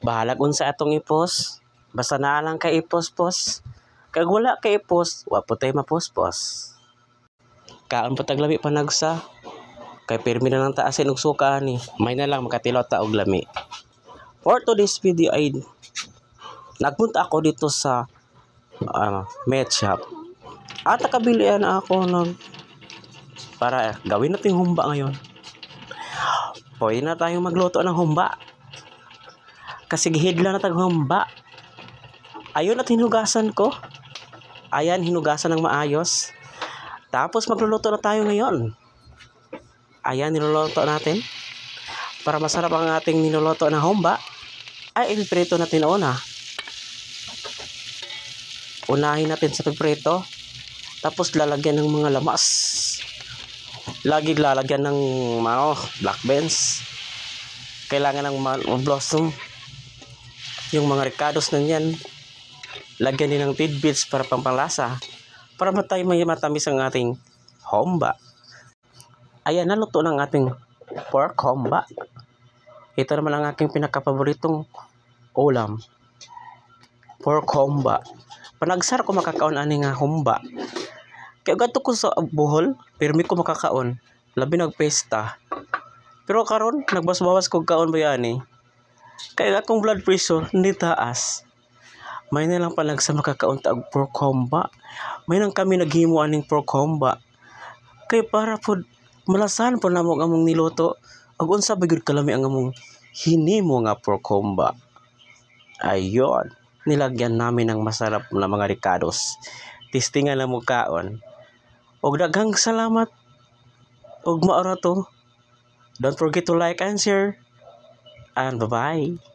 Bahalag unsa atong ipos. Basta naa lang kay ipos-pos. Kag wala kay ipos, wa po tayo mapos-pos. Kaon pa taglami panagsa. Kay pirmi na lang taasin og suka ni. May na lang makatilot ta og lami. For today's video ay nagpunta ako dito sa meat shop. At nakabilian ako ng para gawin natin humba ngayon. Pwede na tayong magluto ng humba. Kasi gihidla na tag humba. Ayun at hinugasan ko. Ayan, hinugasan ng maayos. Tapos magluluto na tayo ngayon. Ayan, niluluto natin. Para masarap ang ating niluluto na humba, ay ipiprito natin una. Unahin natin sa piprito. Tapos lalagyan ng mga lamas. Lagi lalagyan ng black beans. Kailangan ng blossom. Yung mga ricados na yan. Lagyan din ng tidbits para pampalasa. Para may matamis ang ating humba. Ayan, naluto ng ating pork humba. Ito naman ang aking pinakapaboritong ulam. Pork humba. Panagsar ko makakaon ani nga humba. Kaya gato ko sa buhol, pirmi ko makakaon. Labi nagpesta. Pero karon nagbas-bawas ko kaon ba yan eh. Kaya akong blood pressure hindi taas. May na lang palag sa makakaon ta og pork humba. May nang kami naghimo aning pork humba. Kaya para po malasan po namo ang among niluto. Ag unsa ba gyud kalami ang among hinimo nga pork humba. Ayon, nilagyan namin ng masarap na mga ricados. Tistingan na mo kaon. Og daghang salamat. Og maora to. Don't forget to like and share. And bye-bye.